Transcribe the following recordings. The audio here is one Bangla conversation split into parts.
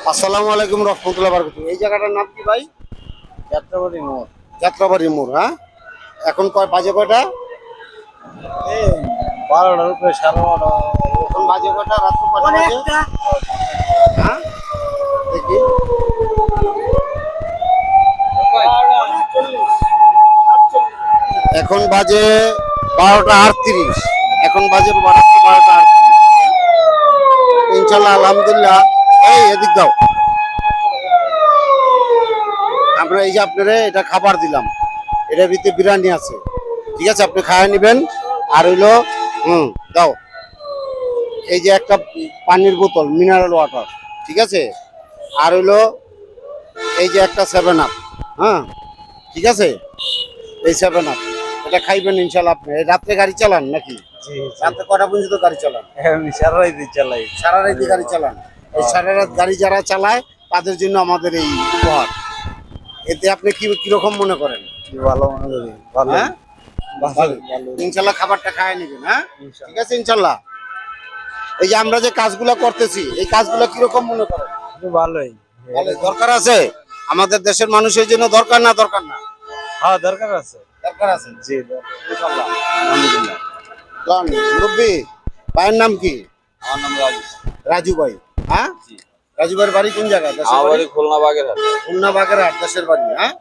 আসসালামু আলাইকুম রহমতুল্লাহ বারাকাতুহু। এই জায়গাটার নাম কি ভাই? যাত্রাবাড়ি মোড়। যাত্রাবাড়ি মোড়। হ্যাঁ, এখন বাজে কয়টা? এই 12টার উপরে 12:30। এখন বাজে কয়টা? রাত্র কয়টা বাজে? হ্যাঁ, দেখি। এখন বাজে 12টা 38। এখন বাজে 12টা 38। ইনশাল্লাহ আলহামদুলিল্লাহ। এই এদিক দাও। আমরা এই যে আপনারা এটা খাবার দিলাম, এটার ভিতরে বিরিয়ানি আছে, ঠিক আছে, আপনি খাওয়া নেবেন। আর হইলো দাও, এই যে একটা পানির বোতল মিনারেল ওয়াটার, ঠিক আছে। আর হইলো এই যে একটা 7 আপ। হ্যাঁ, ঠিক আছে, এই 7 আপ এটা খাইবেন ইনশাল্লাহ। আপনি রাত্রে গাড়ি চালান নাকি? রাত্রে কটা পর্যন্ত গাড়ি চালান? আমি সারা রাত চালাই। সারা রাত গাড়ি চালান। এই সারা রাত গাড়ি যারা চালায় তাদের জন্য আমাদের এই উপহার। এতে আপনি কিরকম মনে করেন? ভালো মনে করি। ভালো। হ্যাঁ, ভালো। ইনশাল্লাহ খাবারটা খায় নেবেন। হ্যাঁ, ঠিক আছে ইনশাল্লাহ। এই যে আমরা যে কাজগুলো করতেছি, এই কাজগুলো কিরকম মনে করেন? ভালোই। ভালো। দরকার আছে আমাদের দেশের মানুষের জন্য? দরকার না দরকার না? হ্যাঁ, দরকার আছে। দরকার আছে। জি। ইনশাল্লাহ আলহামদুলিল্লাহ। কোন মুরব্বি ভাইয়ের নাম কি? আমার নাম রাজু। রাজু ভাই। হ্যাঁ, জি। রাজু ভাইয়ের বাড়ি কোন জায়গায়? আমার বাড়ি খুলনা বাগেরহাট। খুলনা বাগেরহাট দেশের বাড়ি। হ্যাঁ,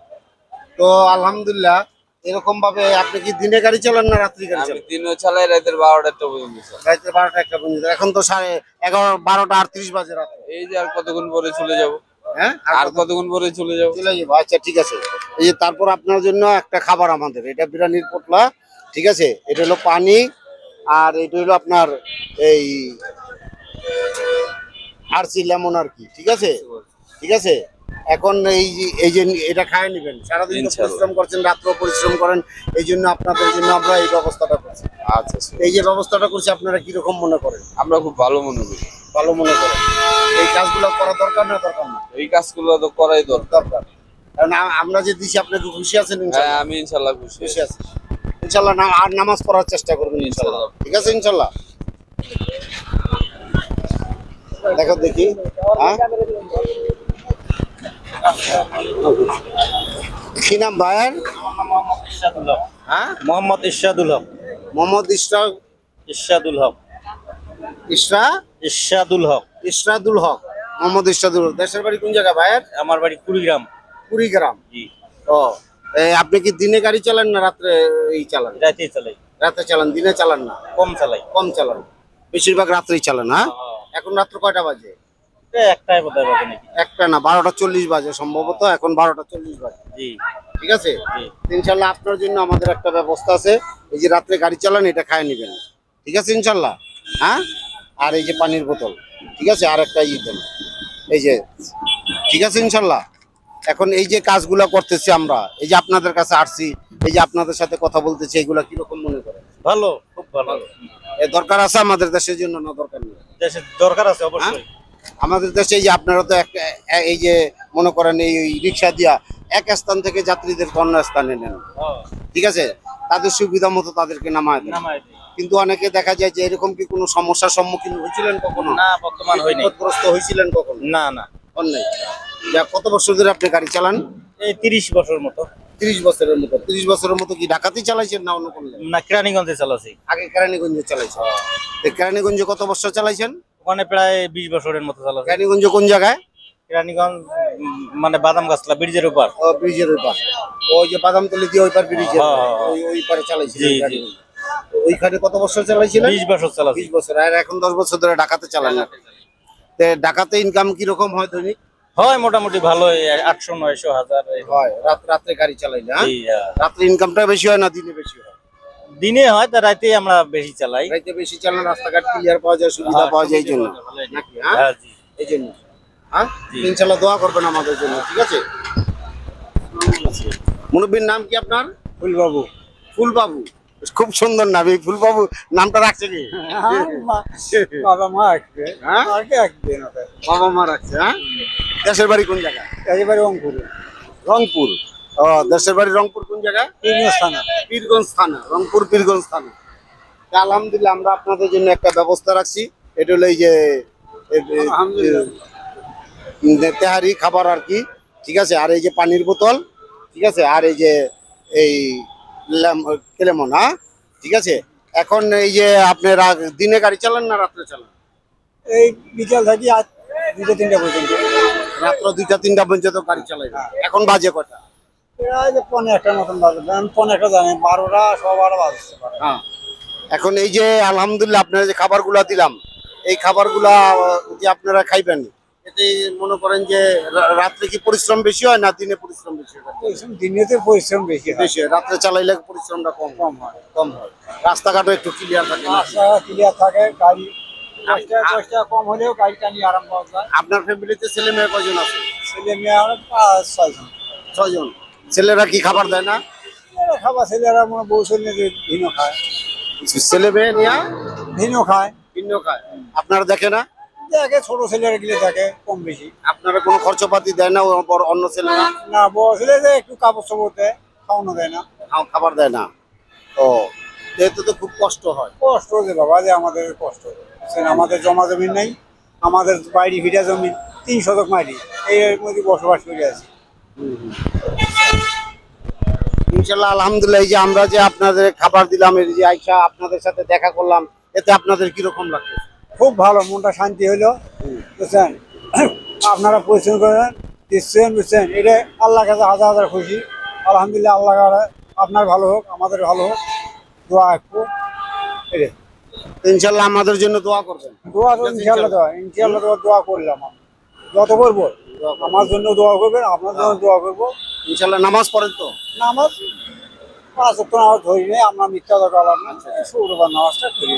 তো আলহামদুলিল্লাহ। এরকম ভাবে আপনি কি দিনে গাড়ি চালান না রাত্রি গাড়ি আমি চালান? দিনও চালাই, রাতের 12টা পর্যন্ত চালাই। রাত্রে 12টা 1টা পর্যন্ত। এখন তো 11:30 12টা 38 বাজে রাত। এই যে আর কতক্ষণ পরে চলে যাব। হ্যাঁ, আর কতক্ষণ পরে চলে যাব। চলে যাবো। আচ্ছা ঠিক আছে। এই যে তারপর আপনার জন্য একটা খাবার আমাদের, এটা বিরিয়ানির পোটলা, ঠিক আছে। এটা হলো পানি, আর এটা হলো আপনার এই আরসি লেমন আর কি, ঠিক আছে, ঠিক আছে। এখন এই যে এটা খায় নেবেন। সারাদিন তো ইনশাআল্লাহ। পরিশ্রম করছেন, রাত্র পরিশ্রম করেন, এই জন্য আপনাদের জন্য আমরা এই ব্যবস্থাটা করছি। আচ্ছা। এই যে ব্যবস্থাটা করছি আপনারা কিরকম মনে করেন? আমরা খুব ভালো মনে করি। ভালো মনে করেন। এই কাজগুলো করা দরকার না দরকার না? এই কাজগুলো তো করাই দরকার। দরকার। কারণ আমরা যে দিছি আপনি কি খুশি আছেন? হ্যাঁ, ইনশাআল্লাহ আমি ইনশাল্লাহ খুশি খুশি আছি ইনশাআল্লাহ। আর নামাজ পড়ার চেষ্টা করবেন ইনশাআল্লাহ, ঠিক আছে ইনশাআল্লাহ। দেখো দেখি। হ্যাঁ, কি নাম ভাইয়ের? হ্যাঁ, মোহাম্মদ ইরশাদুল হক। মোহাম্মদ ইরশাদুল হক। ইসরা ইরশাদুল হক। ইসরাদুল হক। মোহাম্মদ ইসরাদুল হক। দেশের বাড়ি কোন জায়গা ভাইয়ের? আমার বাড়ি কুড়িগ্রাম। কুড়িগ্রাম। জি। ও, আপনি কি দিনে গাড়ি চালান না রাত্রে চালান? রাতে চালাই। রাতে চালান, দিনে চালান না? কম চালাই। কম চালান, বেশিরভাগ রাত্রেই চালান। হ্যাঁ, এখন রাত্র কয়টা বাজে? একটাই বোধহয় বাজে নাকি। একটা না, 12টা 40 বাজে সম্ভবত। এখন 12টা 40 বাজে, জি। ঠিক আছে। জি। ইনশাল্লাহ আপনার জন্য আমাদের একটা ব্যবস্থা আছে। এই যে রাত্রে গাড়ি চালান, এটা খায় নেবেন, ঠিক আছে ইনশাল্লাহ। হ্যাঁ, আর এই যে পানির বোতল, ঠিক আছে, আর একটা দেন, এই যে, ঠিক আছে ইনশাল্লাহ। এখন এই যে কাজগুলো করতেছি আমরা, এই যে আপনাদের কাছে আসছি, এই যে আপনাদের সাথে কথা বলতেছি, এগুলা কিরকম মনে করেন? ভালো, খুব ভালো। দরকার আছে আমাদের দেশের জন্য না দরকার নেই? দেশের দরকার আছে অবশ্যই। আমাদের দেশে এই যে আপনারা তো এই যে মনে করেন এই রিক্সা দিয়া এক স্থান থেকে যাত্রীদের অন্য স্থানে নেন, ঠিক আছে, তাদের সুবিধা মতো তাদেরকে নামায় দেন। কিন্তু অনেকে দেখা যায় যে এরকম কি কোনো সমস্যার সম্মুখীন হয়েছিলেন কখনো? না, বর্তমান হয়নি। বিপদগ্রস্ত হয়েছিলেন কখনো? না না। অন্যায়। যা কত বছর ধরে আপনি গাড়ি চালান? এই 30 বছর মতো। 30 বছরের মতো। 30 বছরের মতো কি ঢাকাতেই চালাইছেন না অন্য কোনো? না, কেরানীগঞ্জে চালাছি। আগে কেরানীগঞ্জে চালাইছেন। কেরানীগঞ্জে কত বছর চালাইছেন? ওখানে প্রায় 20 বছরের মতো চালাছি। কেরানীগঞ্জ কোন জায়গায়? কেরানীগঞ্জ মানে বাদাম গাছলা ব্রিজের উপর। ও, ব্রিজের ওই পার, ওই যে বাদামতলি দিয়ে ওই পার ব্রিজের ওই পারে চালাইছিলেন? জি, জি। গাড়ি ওইখানে কত বছর চালাইছিলেন? 20 বছর চালাছি। 20 বছর। আর এখন 10 বছর ধরে ঢাকাতে চালান না? ঢাকাতে ইনকাম কিরকম হয় দৈনিক? হয় মোটামুটি ভালোই, 800 900 1000 হয় রাত্রে গাড়ি চালাইলে? জি। রাত্রে ইনকামটা বেশি হয় না দিনে বেশি হয়? দিনে হয়, তা রাতে আমরা বেশি চালাই। রাতে বেশি চালান, রাস্তাঘাট ক্লিয়ার পাওয়া যায়, সুবিধা পাওয়া যায়, এই জন্য নাকি? হ্যাঁ, জি। এই জন্য। হ্যাঁ, ইনশাল্লাহ দোয়া করবেন আমাদের জন্য, ঠিক আছে। মুরব্বীর নাম কি আপনার? ফুলবাবু। ফুলবাবু, খুব সুন্দর নাম। এই ফুলবাবু নামটা রাখছে কি? বাবা মা আসবে। হ্যাঁ, বাবা মা রাখছে। হ্যাঁ, দেশের বাড়ি কোন জায়গায়? একেবারে রংপুর। রংপুর। ও, দেশের বাড়ি রংপুর কোন জায়গায়? পীরগঞ্জ থানা। রংপুর পীরগঞ্জ থানা। আলহামদুলিল্লাহ আমরা আপনাদের জন্য একটা ব্যবস্থা রাখছি। এটা হলো এই যে তেহারি খাবার আর কি, ঠিক আছে। আর এই যে পানির বোতল, ঠিক আছে। আর এই যে এই কেলেমন, হ্যাঁ ঠিক আছে। এখন এই যে আপনারা দিনে গাড়ি চালান না রাত্রে চালান? এই বিকেল থাকি আজ 2-3টা পর্যন্ত। রাত্র 2টা-3টা পর্যন্ত গাড়ি চালাই। এখন বাজে কটা? প্রায় যে 1:15 মতন বাজে, 1:15 জানি 12টা 12:15 বাজতে পারে। হ্যাঁ। এখন এই যে আলহামদুলিল্লাহ আপনারা যে খাবারগুলা দিলাম, এই খাবারগুলা যে আপনারা খাইবেন, এতে মনে করেন যে রাত্রে কি পরিশ্রম বেশি হয় না দিনে পরিশ্রম বেশি হয়? পরিশ্রম দিনেতে পরিশ্রম বেশি হয়, বেশি হয়। রাত্রে চালাইলে পরিশ্রমটা কম কম হয়। কম হয়। রাস্তাঘাটও একটু ক্লিয়ার থাকে না? রাস্তা ক্লিয়ার থাকে, গাড়ি 10টা কম হলেও গাড়ি টানি আরাম পাওয়া যায়। আপনার ফ্যামিলিতে ছেলে মেয়ে কয়জন আছে? ছেলে মেয়ে 5-6 জন। 6 জন। ছেলেরা কি খাবার দেয় না? এরা খাবার ছেলেরা মনে বউ ছেলে ভিন্ন খায়, ছেলে মেয়ে নিয়ে ভিন্ন খায়। ভিন্ন খায়। আপনারা দেখে না? দেখে ছোট ছেলেরা গিলে থাকে কম বেশি। আপনারা কোনো খরচপাতি দেয় না অন্য ছেলেরা? না, বড় ছেলে যে একটু কাপড় চোপড় দেয়, খাওয়ানো দেয় না। খাবার দেয় না? ও, এতে তো খুব কষ্ট হয়। কষ্ট যে বাবা, যে আমাদের কষ্ট। আমাদের জমা জমি নাই, আমাদের বাড়ি ভিটা জমি 3 শতক মাটি, এর মধ্যে বসবাস করে আছি। ইনশাল্লাহ আলহামদুলিল্লাহ, এই যে আমরা যে আপনাদের খাবার দিলাম, এই যে আইসা আপনাদের সাথে দেখা করলাম, এতে আপনাদের কিরকম লাগছে? খুব ভালো, মনটা শান্তি হইলো, বুঝছেন। আপনারা পরিশ্রম করেন, দিচ্ছেন, বুঝছেন, এটা আল্লাহ কাছে হাজার হাজার খুশি। আলহামদুলিল্লাহ, আল্লাহ আপনার ভালো হোক, আমাদের ভালো হোক, দোয়া একটু এটা। ইনশাল্লাহ আমাদের জন্য দোয়া করবেন। দোয়া তো ইনশাল্লাহ দোয়া করলাম। যত করবো আমার জন্য দোয়া করবেন, আপনার জন্য দোয়া করবো। ইনশাল্লাহ নামাজ পড়েন তো? নামাজ 5 ওয়াক্ত নামাজ ধরি নেই আমরা, মিথ্যা কথা বললাম না। শুক্রবার নামাজটা করি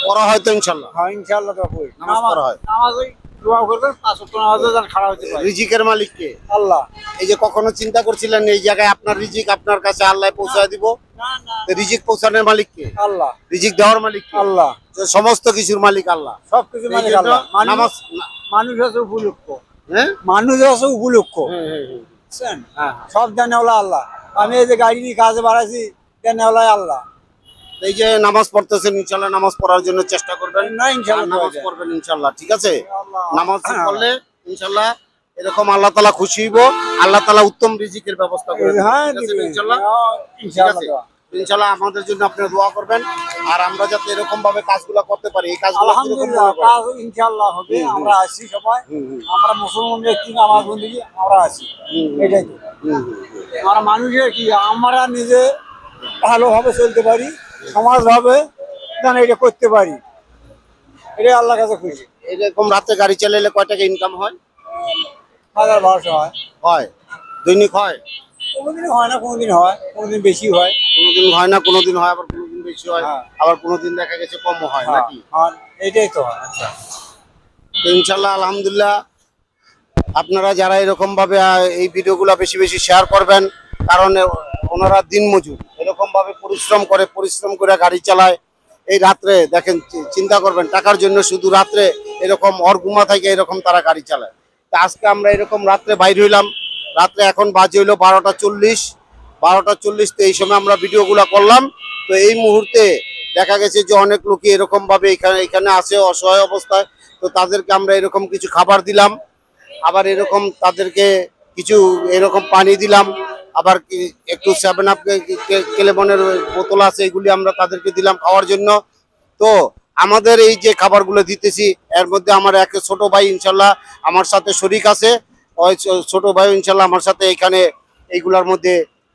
পড়া হয় তো ইনশাল্লাহ? হ্যাঁ, ইনশাল্লাহ দোয়া করি। নামাজ পড়া হয়। নামাজ ওই দোয়া করবেন, 5 ওয়াক্ত নামাজে যেন খারাপ হতে পারে। রিজিকের মালিক কে? আল্লাহ। এই যে কখনো চিন্তা করছিলেন এই জায়গায় আপনার রিজিক আপনার কাছে আল্লাহ পৌঁছায় দিব? না না, তো রিজিক পৌঁছানোর মালিক কে? আল্লাহ। রিজিক দেওয়ার মালিক কে? আল্লাহ। তো সমস্ত কিছুর মালিক আল্লাহ। সবকিছু মালিক এই জন্য আল্লাহ। নামাজ, মানুষ আছে উপলক্ষ, হ্যাঁ মানুষ আছে উপলক্ষ, বুঝছেন। হ্যাঁ। সব জানে হলো আল্লাহ। আমি এই যে গাড়ি নিয়ে কাজে বাড়াইছি, জানে হলো আল্লাহ। এই যে নামাজ পড়তেছেন, ইনশাল্লাহ নামাজ পড়ার জন্য চেষ্টা করবেন। না, ইনশাল্লাহ আর নামাজ পড়া যায়। পড়বেন ইনশাল্লাহ, ঠিক আছে। আল্লাহ। নামাজ পড়লে ইনশাল্লাহ এরকম আল্লাহ তাআলা খুশি হইব, আল্লাহ তাআলা উত্তম রিজিকের ব্যবস্থা করে দিবেন, হ্যাঁ, ঠিক আছে দিবেন। ইনশাল্লাহ। ঠিক ইনশাল্লাহ আছে, দোয়া। ইনশাল্লাহ আমাদের জন্য আপনারা দোয়া করবেন, আর আমরা যাতে এরকম ভাবে কাজগুলো করতে পারি। এই কাজগুলো কিরকম আলহামদুলিল্লাহ, মনে করেন? কাজ ইনশাআল্লাহ হবে। আমরা আছি সবাই, আমরা মুসলমান ব্যক্তি, নামাজ বন্দি, আমরা আছি। এটাই তো। আমরা মানুষের কি, আমরা নিজে ভালোভাবে চলতে পারি, সমাজভাবে যেন এটা করতে পারি, এটাই আল্লাহর কাছে খুশি। এরকম রাতে গাড়ি চালাইলে কয় টাকা ইনকাম হয়? 1000-1200 হয়। হয় দৈনিক হয়? কোনোদিন হয় না, কোনোদিন হয়, কোনোদিন বেশি হয়। কোনোদিন হয় না, কোনোদিন হয়, আবার কোনোদিন বেশি হয়, হ্যাঁ। আবার কোনোদিন দেখা গেছে কমও হয়, হ্যাঁ, নাকি? হ্যাঁ, এটাই তো হয়। আচ্ছা, তো ইনশাল্লাহ আলহামদুলিল্লাহ আপনারা যারা এরকম ভাবে এই ভিডিওগুলো বেশি বেশি শেয়ার করবেন, কারণ ওনারা দিনমজুর, এরকম ভাবে পরিশ্রম করে গাড়ি চালায়। এই রাত্রে দেখেন, চিন্তা করবেন, টাকার জন্য শুধু রাত্রে এরকম অরগুমা থেকে এরকম তারা গাড়ি চালায়। তা আজকে আমরা এরকম রাত্রে বাইর হইলাম, রাত্রে এখন বাজে হইলো 12টা 40। তো এই সময় আমরা ভিডিওগুলো করলাম। তো এই মুহূর্তে দেখা গেছে যে অনেক লোকই এরকম ভাবে এখানে আছে অসহায় অবস্থায়। তো তাদেরকে আমরা এরকম কিছু খাবার দিলাম, আবার এরকম তাদেরকে কিছু এরকম পানি দিলাম, আবার একটু 7 আপ কেলেবনের বোতল আছে, এগুলি আমরা তাদেরকে দিলাম খাওয়ার জন্য। তো আমাদের এই যে খাবারগুলো দিতেছি, এর মধ্যে আমার এক ছোট ভাই ইনশাল্লাহ আমার সাথে শরিক আছে। ওই ছোট ভাই ইনশাল্লাহ আমার সাথে এখানে এইগুলার মধ্যে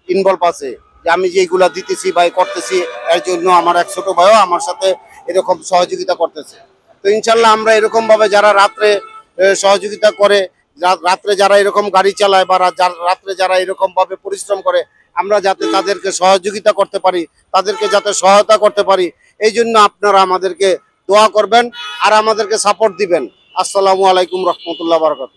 ইনভলভ আছে, যে আমি যে এইগুলা দিতেছি বা করতেছি, এর জন্য আমার এক ছোট ভাইও আমার সাথে এরকম সহযোগিতা করতেছে। তো ইনশাল্লাহ আমরা এরকম ভাবে যারা রাত্রে সহযোগিতা করে, রাত্রে যারা এরকম গাড়ি চালায় বা রাত্রে যারা এরকম ভাবে পরিশ্রম করে, আমরা যাতে তাদেরকে সহযোগিতা করতে পারি, তাদেরকে যাতে সহায়তা করতে পারি, এই জন্য আপনারা আমাদেরকে দোয়া করবেন আর আমাদেরকে সাপোর্ট দিবেন। আসসালামু আলাইকুম রহমতুল্লাহ বারাকাতুহু।